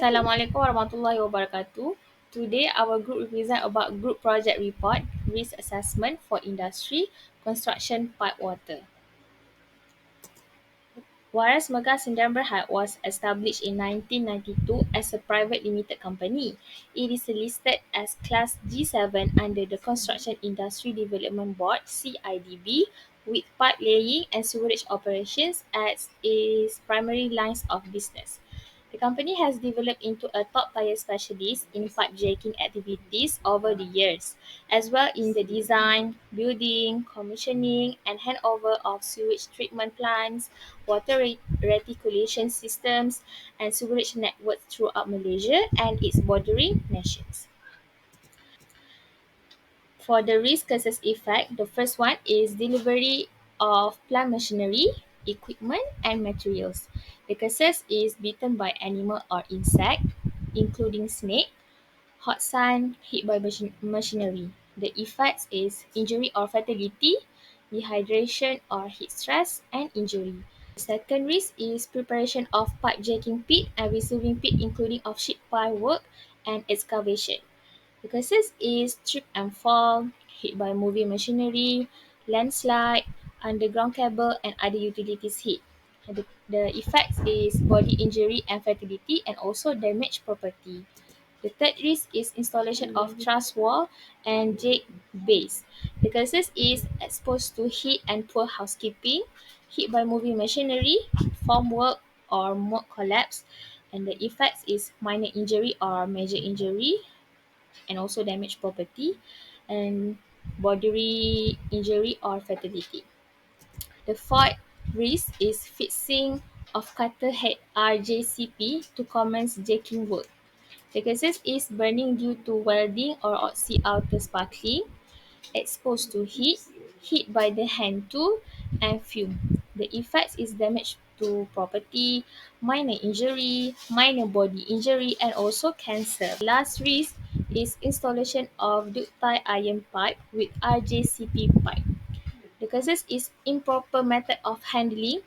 Assalamualaikum warahmatullahi wabarakatuh. Today, our group will present about group project report, risk assessment for industry, construction pipe water. Whereas Megas Sdn Bhd was established in 1992 as a private limited company, it is listed as Class G7 under the Construction Industry Development Board (CIDB), with pipe laying and sewerage operations as its primary lines of business. The company has developed into a top-tier specialist in pipe jacking activities over the years, as well in the design, building, commissioning, and handover of sewage treatment plants, water reticulation systems, and sewerage networks throughout Malaysia and its bordering nations. For the risk versus effect, the first one is delivery of plant machinery, equipment, and materials. The causes is bitten by animal or insect, including snake, hot sun, hit by machinery. The effects is injury or fatality, dehydration or heat stress, and injury. The second risk is preparation of pipe jacking pit and receiving pit, including of sheet pile work and excavation. The causes is trip and fall, hit by moving machinery, landslide, underground cable, and other utilities hit. The effects is body injury and fatality, and also damaged property. The third risk is installation of truss wall and jake base. The causes is exposed to heat and poor housekeeping, hit by moving machinery, formwork, or moat collapse. And the effects is minor injury or major injury, and also damaged property, and bodily injury or fatality. The fourth risk is fixing of cutter head RJCP to commence jacking work. The causes is burning due to welding or oxy outer sparkling, exposed to heat, hit by the hand tool, and fume. The effects is damage to property, minor injury, minor body injury, and also cancer. Last risk is installation of ductile iron pipe with RJCP pipe. The causes is improper method of handling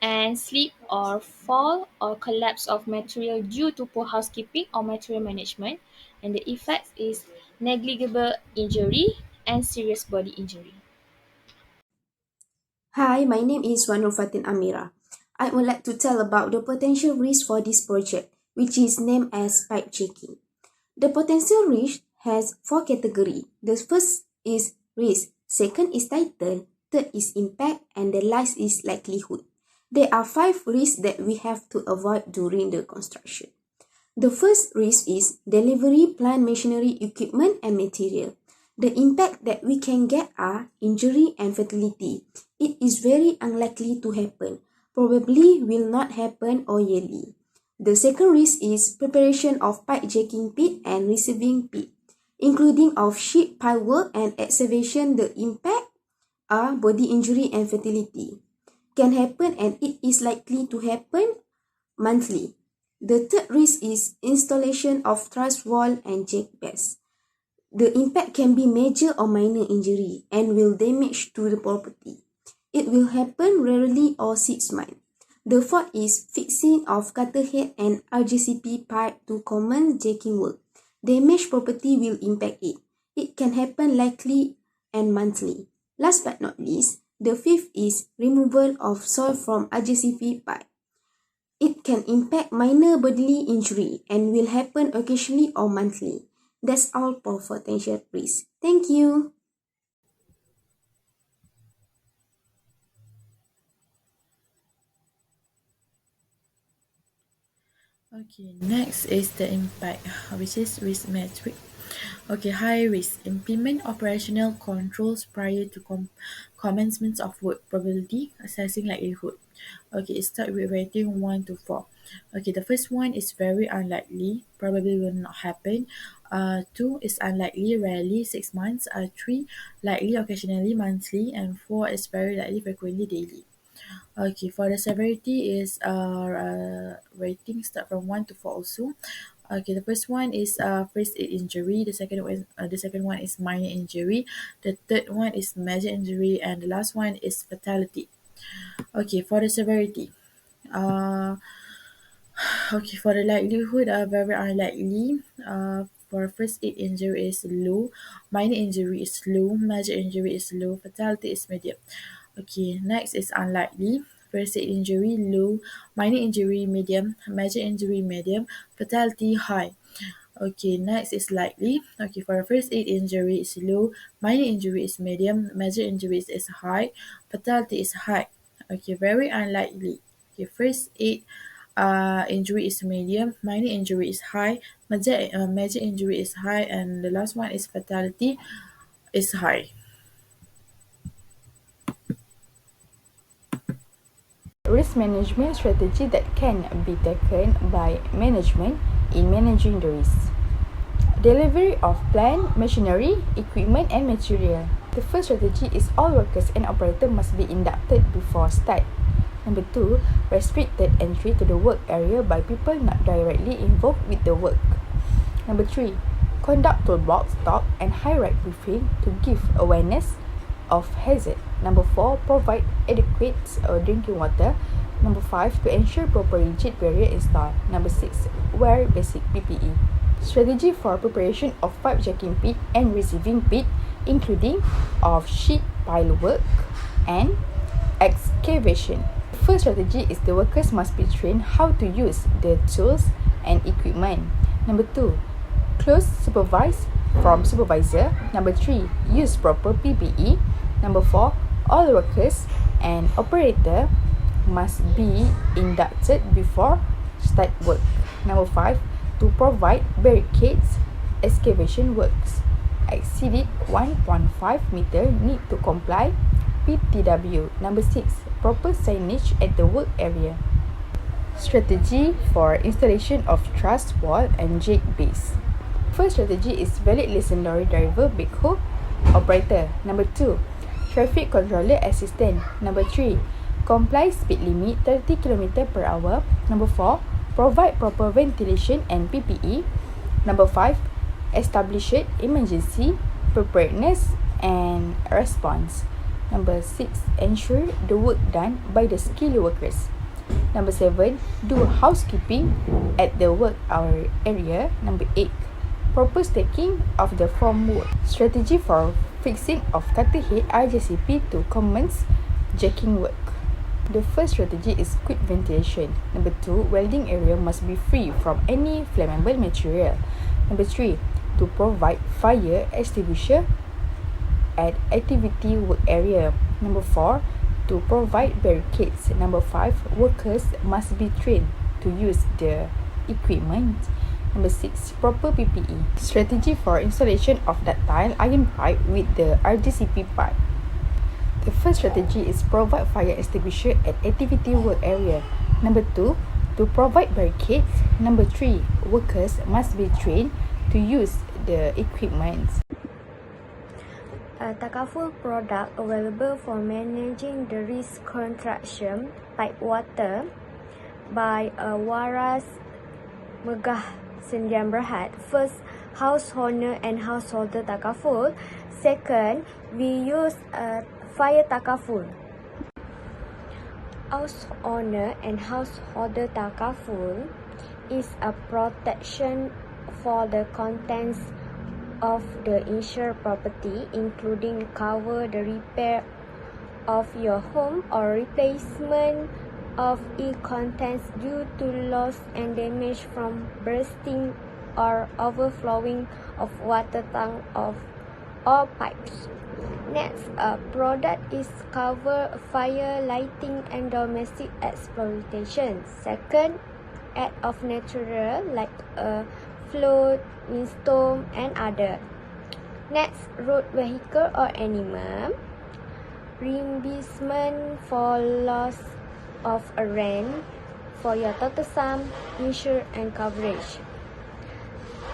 and slip or fall or collapse of material due to poor housekeeping or material management, and the effects is negligible injury and serious body injury. Hi, my name is Wanufatin Amira. I would like to tell about the potential risk for this project, which is named as pipe checking. The potential risk has four categories. The first is risk, second is title, third is impact, and the last is likelihood. There are five risks that we have to avoid during the construction. The first risk is delivery plant machinery equipment and material. The impact that we can get are injury and fatality. It is very unlikely to happen, probably will not happen or yearly. The second risk is preparation of pipe jacking pit and receiving pit, including of sheet pile work and excavation. The impact are body injury and fatality. Can happen and it is likely to happen monthly. The third risk is installation of truss wall and jack base. The impact can be major or minor injury and will damage to the property. It will happen rarely or 6 months. The fourth is fixing of cutter head and RGCP pipe to commence jacking work. Damaged property will impact it. It can happen likely and monthly. Last but not least, the fifth is removal of soil from RGCP pipe. It can impact minor bodily injury and will happen occasionally or monthly. That's all for potential risk. Thank you. Okay, next is the impact, which is risk metric. Okay, high risk. Implement operational controls prior to commencement of work. Probability, assessing likelihood. Okay, it start with rating 1 to 4. Okay, the first one is very unlikely, probably will not happen. 2 is unlikely, rarely, 6 months. 3, likely, occasionally, monthly. And 4 is very likely, frequently, daily. Okay, for the severity is rating start from 1 to 4 also. Okay, the first one is first aid injury. The second one is minor injury. The third one is major injury, and the last one is fatality. Okay, for the severity, uh, Okay, for the likelihood, very unlikely. For first aid injury is low, minor injury is low, major injury is low, fatality is medium. Okay, next is unlikely. First aid injury low, minor injury medium, major injury medium, fatality high. Okay, next is likely. Okay, for first aid injury is low, minor injury is medium, major injuries is high, fatality is high. Okay, very unlikely. Okay, first aid injury is medium, minor injury is high, major injury is high, and the last one is fatality is high. Risk management strategy that can be taken by management in managing the risk. Delivery of plant, machinery, equipment and material. The first strategy is all workers and operators must be inducted before start. Number 2, restricted entry to the work area by people not directly involved with the work. Number 3, conduct toolbox talk and high-rate briefing to give awareness of hazard. Number 4, provide adequate drinking water. Number 5, to ensure proper rigid barrier installed. Number 6, wear basic PPE. Strategy for preparation of pipe jacking pit and receiving pit, including of sheet pile work and excavation. First strategy is the workers must be trained how to use the tools and equipment. Number 2, close supervise from supervisor. Number 3, use proper PPE. Number 4, all workers and operator must be inducted before start work. Number 5, to provide barricades, excavation works exceeded 1.5 meter need to comply PTW. Number 6, proper signage at the work area. Strategy for installation of truss wall and jig base. First strategy is valid lesson lorry driver, backhoe operator. Number 2, traffic controller assistant. Number 3, comply speed limit 30 km per hour. Number 4, provide proper ventilation and PPE. Number 5, establish emergency preparedness and response. Number 6, ensure the work done by the skilled workers. Number 7, do housekeeping at the work hour area. Number 8, proper stacking of the form work. Strategy for fixing of cutter head RJCP to commence jacking work. The first strategy is quick ventilation. Number 2, welding area must be free from any flammable material. Number 3, to provide fire extinguisher at activity work area. Number 4, to provide barricades. Number 5, workers must be trained to use the equipment. Number 6, proper PPE. Strategy for installation of ductile iron pipe with the RGCP pipe. The first strategy is provide fire extinguisher at activity work area. Number 2, to provide barricades. Number 3, workers must be trained to use the equipment. A Takaful product available for managing the risk contraction pipe water by a waras megah sendian berhad. First, house owner and householder Takaful. Second, we use a fire Takaful. House owner and householder Takaful is a protection for the contents of the insured property, including cover the repair of your home or replacement of its contents due to loss and damage from bursting or overflowing of water tank of or pipes. Next, a product is cover fire, lighting and domestic exploitation. Second, act of natural like a flood, windstorm and other. Next, road vehicle or animal. Reimbursement for loss of a rent for your total sum, insurance and coverage.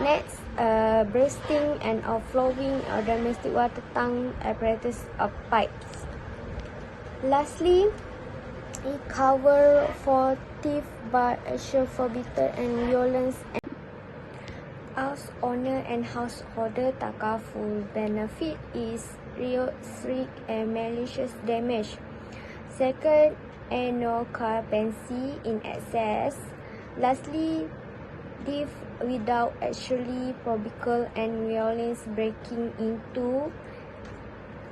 Next, bursting and overflowing or domestic water tank apparatus or pipes. Lastly, it cover for thief, bar, forbidden and violence. House owner and householder Takaful benefit is risk and malicious damage. Second, no occupancy in excess Lastly, death without actually provocation and violence breaking into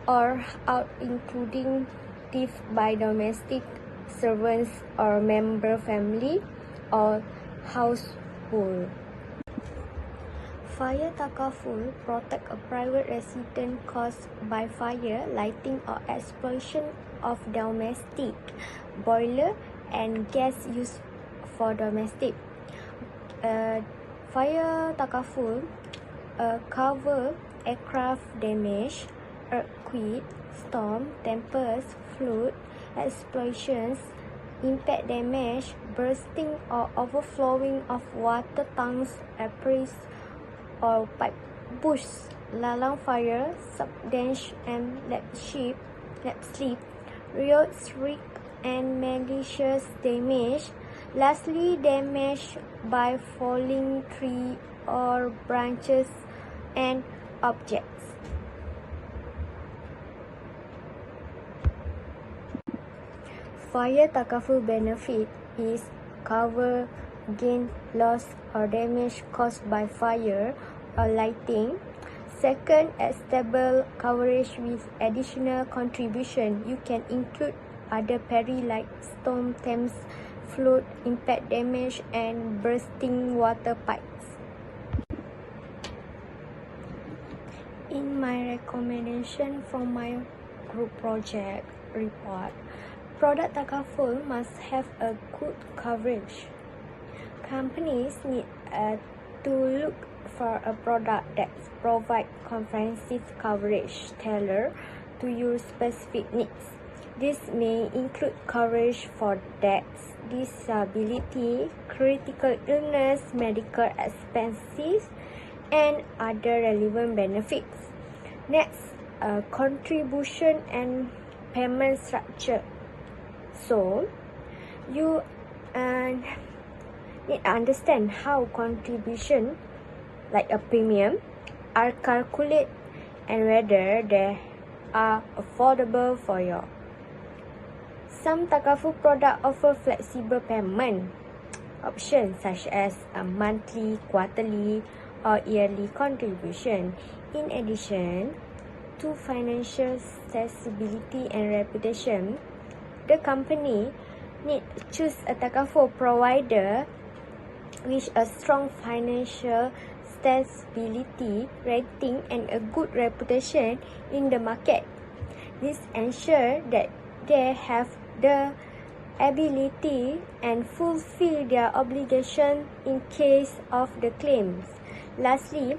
or out, including death by domestic servants or member family or household. Fire Takaful protect a private residence caused by fire, lighting or explosion of domestic boiler and gas used for domestic. Fire Takaful cover aircraft damage, earthquake, storm, tempest, flood, explosions, impact damage, bursting or overflowing of water tanks, apiaries or pipe bursts, lalang fire, subdange and lap slip, roads wreck and malicious damage. Lastly, damage by falling tree or branches and objects. Fire Takaful benefit is cover against loss or damage caused by fire or lighting. Second, a stable coverage with additional contribution. You can include other peril like storm, temps, flood, impact damage, and bursting water pipes. In my recommendation for my group project report, product Takaful must have a good coverage. Companies need to look for a product that provides comprehensive coverage tailored to your specific needs. This may include coverage for deaths, disability, critical illness, medical expenses, and other relevant benefits. Next, contribution and payment structure. So, you need to understand how contribution, like a premium, are calculated and whether they are affordable for you. Some Takaful products offer flexible payment options such as a monthly, quarterly, or yearly contribution. In addition to financial stability and reputation, the company need to choose a Takaful provider with a strong financial stability rating and a good reputation in the market. This ensures that they have the ability and fulfill their obligation in case of the claims. Lastly,